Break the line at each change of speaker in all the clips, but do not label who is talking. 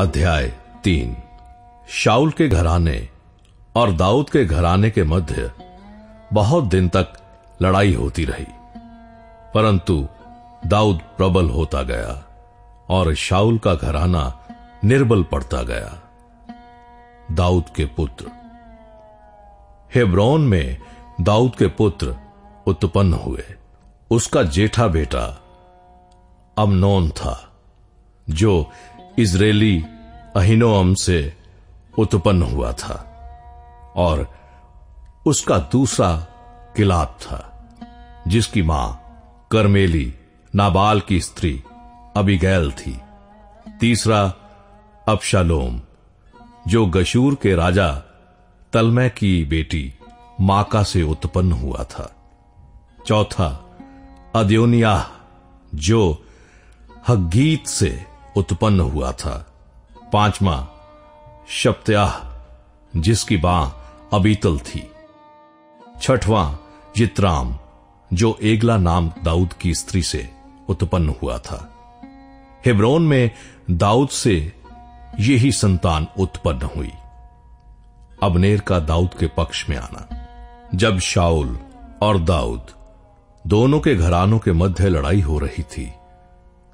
अध्याय 3। शाऊल के घराने और दाऊद के घराने के मध्य बहुत दिन तक लड़ाई होती रही, परंतु दाऊद प्रबल होता गया और शाऊल का घराना निर्बल पड़ता गया। दाऊद के पुत्र। हेब्रोन में दाऊद के पुत्र उत्पन्न हुए। उसका जेठा बेटा अम्नोन था, जो इजरायली अहीनोअम से उत्पन्न हुआ था, और उसका दूसरा किलाब था, जिसकी मां कर्मेली नाबाल की स्त्री अबीगैल थी। तीसरा अबशालोम, जो गशूर के राजा तलमै की बेटी माका से उत्पन्न हुआ था। चौथा अदोनियाह, जो हग्गीत से उत्पन्न हुआ था। पांचवा शप्त्याह, जिसकी मां अबीतल थी। छठवां यित्राम, जो एगला नाम दाऊद की स्त्री से उत्पन्न हुआ था। हेब्रोन में दाऊद से यही संतान उत्पन्न हुई। अब्नेर का दाऊद के पक्ष में आना। जब शाऊल और दाऊद दोनों के घरानों के मध्य लड़ाई हो रही थी,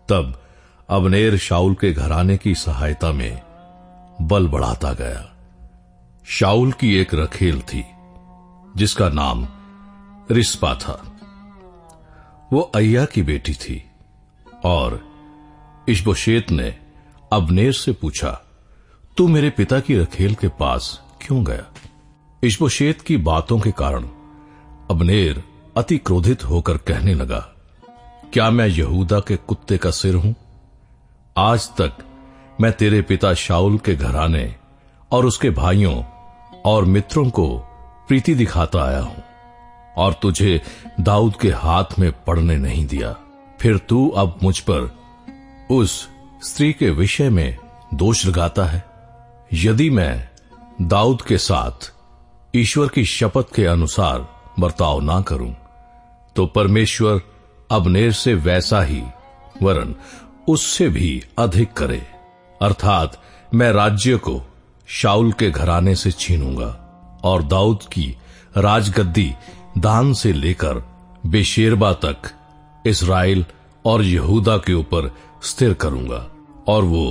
तब अब्नेर शाऊल के घराने की सहायता में बल बढ़ाता गया। शाऊल की एक रखेल थी, जिसका नाम रिस्पा था। वो अय्या की बेटी थी, और इशबोशेत ने अब्नेर से पूछा, तू मेरे पिता की रखेल के पास क्यों गया? इशबोशेत की बातों के कारण अब्नेर अति क्रोधित होकर कहने लगा, क्या मैं यहूदा के कुत्ते का सिर हूं? आज तक मैं तेरे पिता शाऊल के घराने और उसके भाइयों और मित्रों को प्रीति दिखाता आया हूं, और तुझे दाऊद के हाथ में पड़ने नहीं दिया। फिर तू अब मुझ पर उस स्त्री के विषय में दोष लगाता है। यदि मैं दाऊद के साथ ईश्वर की शपथ के अनुसार बर्ताव ना करूं, तो परमेश्वर अब्नेर से वैसा ही वरन उससे भी अधिक करे, अर्थात मैं राज्य को शाऊल के घराने से छीनूंगा और दाऊद की राजगद्दी दान से लेकर बेशेरबा तक इस्राएल और यहूदा के ऊपर स्थिर करूंगा। और वो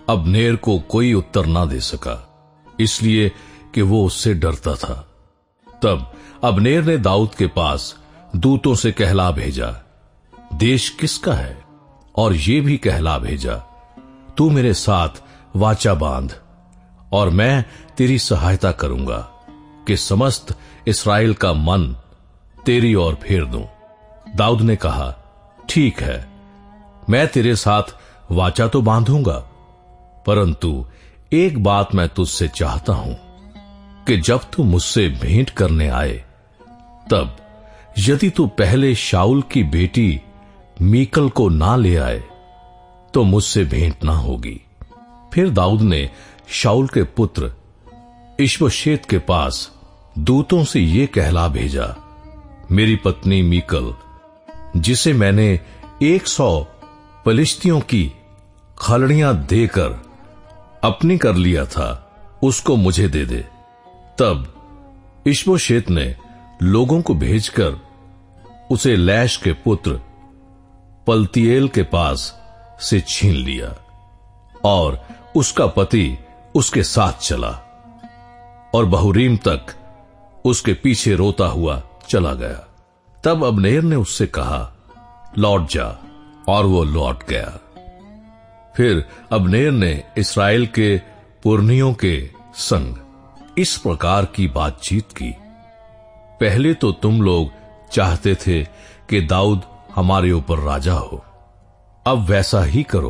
अब्नेर को कोई उत्तर ना दे सका, इसलिए कि वो उससे डरता था। तब अब्नेर ने दाऊद के पास दूतों से कहला भेजा, देश किसका है? और ये भी कहला भेजा, तू मेरे साथ वाचा बांध, और मैं तेरी सहायता करूंगा कि समस्त इस्राएल का मन तेरी ओर फेर दूं। दाऊद ने कहा, ठीक है, मैं तेरे साथ वाचा तो बांधूंगा, परंतु एक बात मैं तुझसे चाहता हूं कि जब तू मुझसे भेंट करने आए, तब यदि तू पहले शाऊल की बेटी मीकल को ना ले आए, तो मुझसे भेंट ना होगी। फिर दाऊद ने शाऊल के पुत्र इशबोशेत के पास दूतों से ये कहला भेजा, मेरी पत्नी मीकल, जिसे मैंने 100 पलिश्तियों की खलड़ियां देकर अपनी कर लिया था, उसको मुझे दे दे। तब इशबोशेत ने लोगों को भेजकर उसे लैश के पुत्र पलतीएल के पास से छीन लिया, और उसका पति उसके साथ चला और बहुरीम तक उसके पीछे रोता हुआ चला गया। तब अब्नेर ने उससे कहा, लौट जा, और वो लौट गया। फिर अब्नेर ने इस्राएल के पुरनियों के संग इस प्रकार की बातचीत की, पहले तो तुम लोग चाहते थे कि दाऊद हमारे ऊपर राजा हो, अब वैसा ही करो,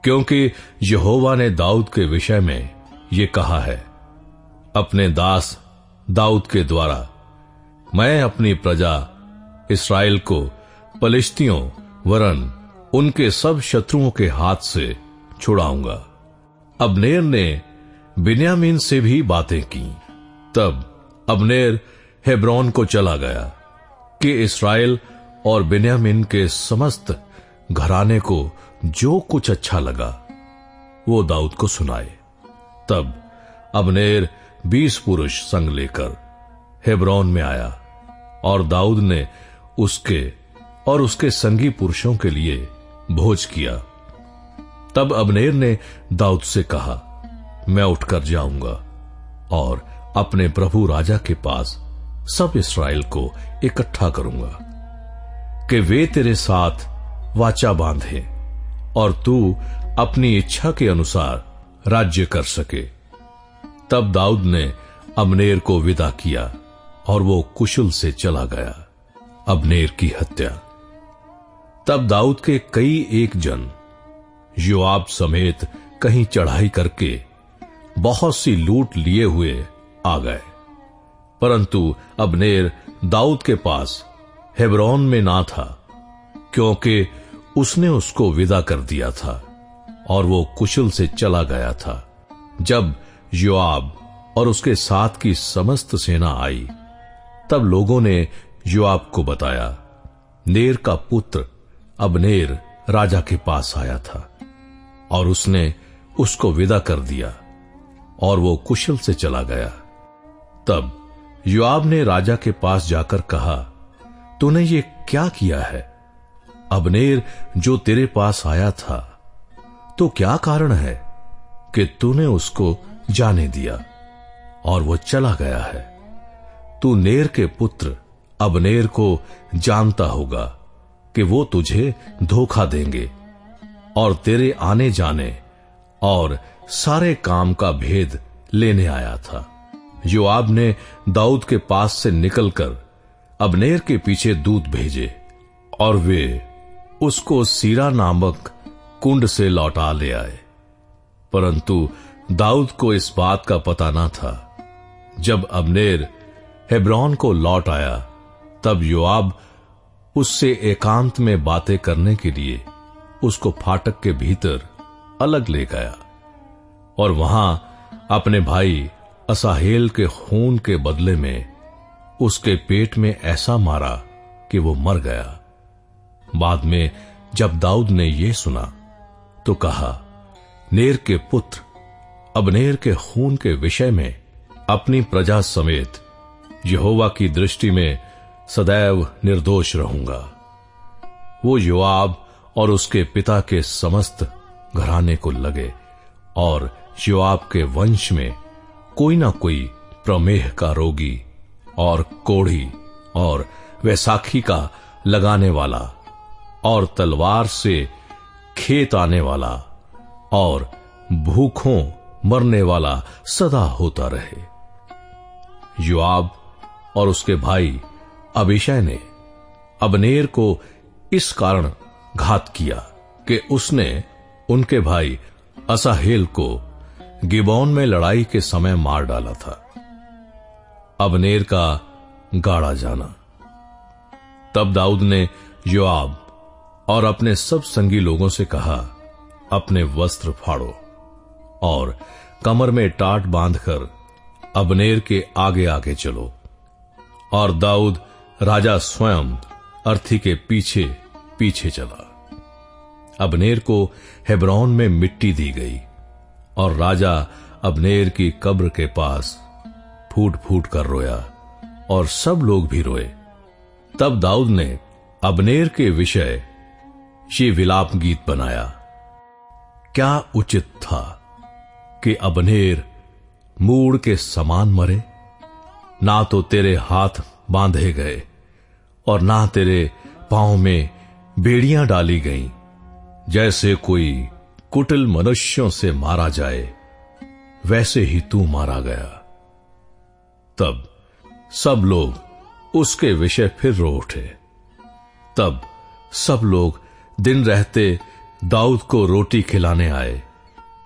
क्योंकि यहोवा ने दाऊद के विषय में ये कहा है, अपने दास दाऊद के द्वारा मैं अपनी प्रजा इस्राएल को पलिश्तियों वरन उनके सब शत्रुओं के हाथ से छुड़ाऊंगा। अब्नेर ने बिन्यामीन से भी बातें की। तब अब्नेर हेब्रोन को चला गया कि इस्राएल और बिन्यामीन के समस्त घराने को जो कुछ अच्छा लगा वो दाऊद को सुनाए। तब अबनेर 20 पुरुष संग लेकर हेब्रोन में आया और दाऊद ने उसके और उसके संगी पुरुषों के लिए भोज किया। तब अबनेर ने दाऊद से कहा, मैं उठकर जाऊंगा और अपने प्रभु राजा के पास सब इस्राएल को इकट्ठा करूंगा कि वे तेरे साथ वाचा बांधे और तू अपनी इच्छा के अनुसार राज्य कर सके। तब दाऊद ने अबनेर को विदा किया और वो कुशल से चला गया। अबनेर की हत्या। तब दाऊद के कई एक जन योआब समेत कहीं चढ़ाई करके बहुत सी लूट लिए हुए आ गए, परंतु अबनेर दाऊद के पास हेब्रोन में ना था, क्योंकि उसने उसको विदा कर दिया था और वो कुशल से चला गया था। जब योआब और उसके साथ की समस्त सेना आई, तब लोगों ने योआब को बताया, नेर का पुत्र अबनेर राजा के पास आया था और उसने उसको विदा कर दिया और वो कुशल से चला गया। तब योआब ने राजा के पास जाकर कहा, तूने ये क्या किया है? अबनेर जो तेरे पास आया था, तो क्या कारण है कि तूने उसको जाने दिया और वो चला गया है? तू नेर के पुत्र अबनेर को जानता होगा कि वो तुझे धोखा देंगे और तेरे आने जाने और सारे काम का भेद लेने आया था। योआब ने दाऊद के पास से निकलकर अबनेर के पीछे दूत भेजे और वे उसको सीरा नामक कुंड से लौटा ले आए, परंतु दाऊद को इस बात का पता न था। जब अबनेर हेब्रोन को लौट आया, तब योआब उससे एकांत में बातें करने के लिए उसको फाटक के भीतर अलग ले गया और वहां अपने भाई असाहेल के खून के बदले में उसके पेट में ऐसा मारा कि वो मर गया। बाद में जब दाऊद ने यह सुना तो कहा, नेर के पुत्र अबनेर के खून के विषय में अपनी प्रजा समेत यहोवा की दृष्टि में सदैव निर्दोष रहूंगा। वो योआब और उसके पिता के समस्त घराने को लगे और योआब के वंश में कोई ना कोई प्रमेह का रोगी और कोढ़ी और वैसाखी का लगाने वाला और तलवार से खेत आने वाला और भूखों मरने वाला सदा होता रहे। योआब और उसके भाई अबीशै ने अबनेर को इस कारण घात किया कि उसने उनके भाई असाहेल को गिबोन में लड़ाई के समय मार डाला था। अबनेर का गाड़ा जाना। तब दाऊद ने योआब और अपने सब संगी लोगों से कहा, अपने वस्त्र फाड़ो और कमर में टाट बांधकर अबनेर के आगे आगे चलो। और दाऊद राजा स्वयं अर्थी के पीछे पीछे चला। अबनेर को हेब्रोन में मिट्टी दी गई और राजा अबनेर की कब्र के पास फूट फूट कर रोया और सब लोग भी रोए। तब दाऊद ने अबनेर के विषय ये विलाप गीत बनाया। क्या उचित था कि अबनेर मूड़ के समान मरे? ना तो तेरे हाथ बांधे गए और ना तेरे पांव में बेड़ियां डाली गईं, जैसे कोई कुटिल मनुष्यों से मारा जाए वैसे ही तू मारा गया। तब सब लोग उसके विषय फिर रो उठे। तब सब लोग दिन रहते दाऊद को रोटी खिलाने आए,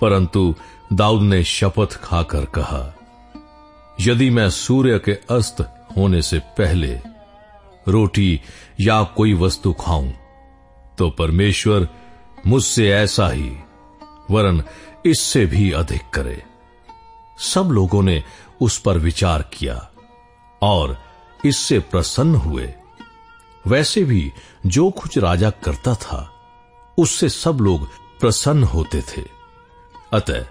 परंतु दाऊद ने शपथ खाकर कहा, यदि मैं सूर्य के अस्त होने से पहले रोटी या कोई वस्तु खाऊं, तो परमेश्वर मुझसे ऐसा ही वरन इससे भी अधिक करे। सब लोगों ने उस पर विचार किया और इससे प्रसन्न हुए। वैसे भी जो कुछ राजा करता था उससे सब लोग प्रसन्न होते थे। अतः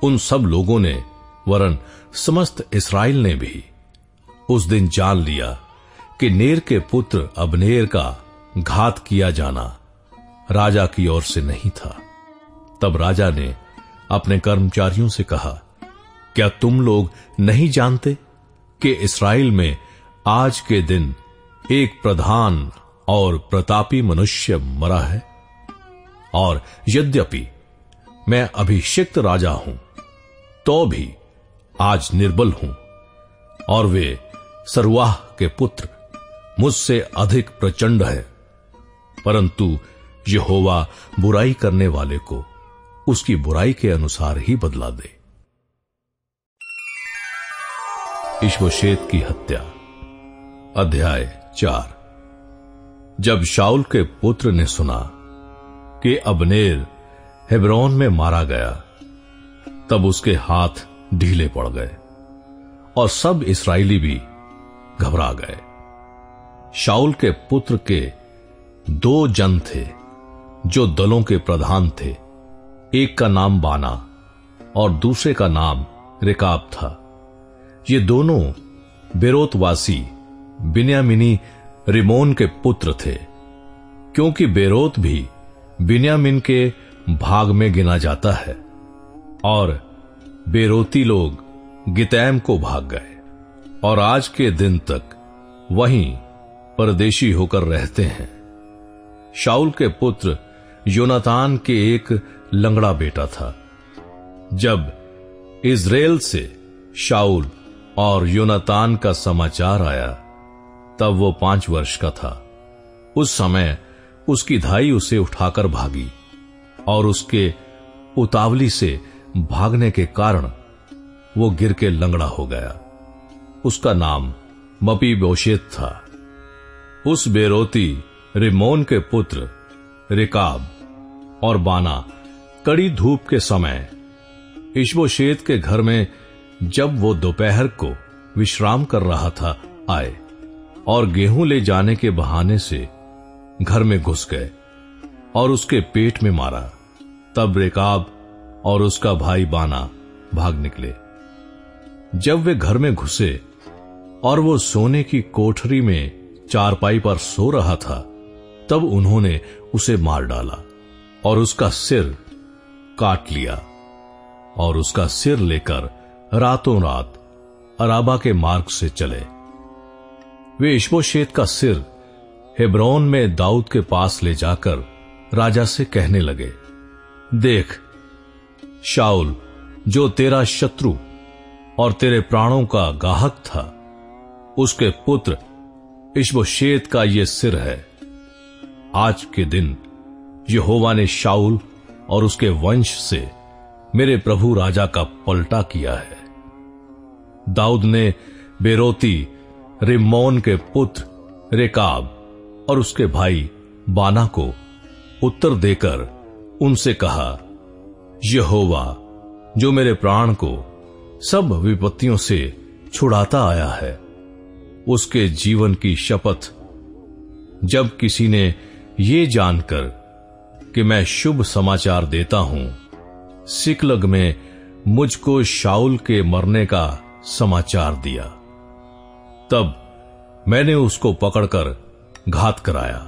उन सब लोगों ने वरन समस्त इस्राएल ने भी उस दिन जान लिया कि नेर के पुत्र अबनेर का घात किया जाना राजा की ओर से नहीं था। तब राजा ने अपने कर्मचारियों से कहा, क्या तुम लोग नहीं जानते कि इस्राएल में आज के दिन एक प्रधान और प्रतापी मनुष्य मरा है? और यद्यपि मैं अभिषिक्त राजा हूं, तो भी आज निर्बल हूं, और वे सरुआह के पुत्र मुझसे अधिक प्रचंड है। परंतु यहोवा बुराई करने वाले को उसकी बुराई के अनुसार ही बदला दे। इश्बोशेत की हत्या। अध्याय 4। जब शाऊल के पुत्र ने सुना कि अबनेर हेब्रोन में मारा गया, तब उसके हाथ ढीले पड़ गए और सब इस्राएली भी घबरा गए। शाऊल के पुत्र के 2 जन थे जो दलों के प्रधान थे। एक का नाम बाना और दूसरे का नाम रेकाब था। ये दोनों बेरोतवासी बिन्यामीनी रिमोन के पुत्र थे, क्योंकि बेरोत भी बिन्यामीन के भाग में गिना जाता है। और बेरोती लोग गितैम को भाग गए और आज के दिन तक वहीं परदेशी होकर रहते हैं। शाऊल के पुत्र योनातान के एक लंगड़ा बेटा था। जब इज़राइल से शाऊल और योनातान का समाचार आया, तब वो 5 वर्ष का था। उस समय उसकी धाई उसे उठाकर भागी और उसके उतावली से भागने के कारण वो गिर के लंगड़ा हो गया। उसका नाम मपीबोशेत था। उस बेरोती रिमोन के पुत्र रेकाब और बाना कड़ी धूप के समय इश्बोशेत के घर में, जब वो दोपहर को विश्राम कर रहा था, आए और गेहूं ले जाने के बहाने से घर में घुस गए और उसके पेट में मारा। तब रेकाब और उसका भाई बाना भाग निकले। जब वे घर में घुसे और वो सोने की कोठरी में चारपाई पर सो रहा था, तब उन्होंने उसे मार डाला और उसका सिर काट लिया और उसका सिर लेकर रातों रात अराबा के मार्ग से चले। वे इश्बोशेत का सिर हेब्रोन में दाऊद के पास ले जाकर राजा से कहने लगे, देख, शाऊल जो तेरा शत्रु और तेरे प्राणों का गाहक था, उसके पुत्र इश्बोशेत का ये सिर है। आज के दिन यहोवा ने शाऊल और उसके वंश से मेरे प्रभु राजा का पलटा किया है। दाऊद ने बेरोती रिम्मोन के पुत्र रेकाब और उसके भाई बाना को उत्तर देकर उनसे कहा, यहोवा जो मेरे प्राण को सब विपत्तियों से छुड़ाता आया है, उसके जीवन की शपथ, जब किसी ने ये जानकर कि मैं शुभ समाचार देता हूं, सिकलग में मुझको शाऊल के मरने का समाचार दिया, तब मैंने उसको पकड़कर घात कराया,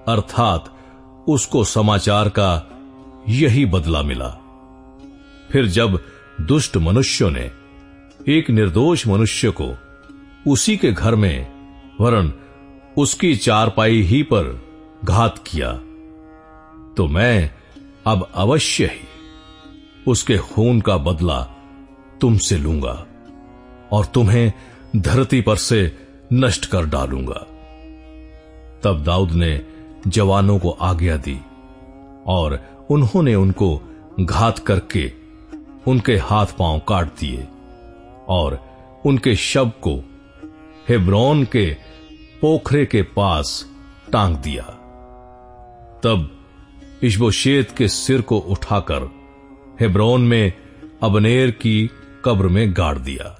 अर्थात उसको समाचार का यही बदला मिला। फिर जब दुष्ट मनुष्यों ने एक निर्दोष मनुष्य को उसी के घर में वरन उसकी चारपाई ही पर घात किया, तो मैं अब अवश्य ही उसके खून का बदला तुमसे लूंगा और तुम्हें धरती पर से नष्ट कर डालूंगा। तब दाऊद ने जवानों को आज्ञा दी और उन्होंने उनको घात करके उनके हाथ पांव काट दिए और उनके शव को हेब्रोन के पोखरे के पास टांग दिया। तब इश्बोशेत के सिर को उठाकर हेब्रोन में अबनेर की कब्र में गाड़ दिया।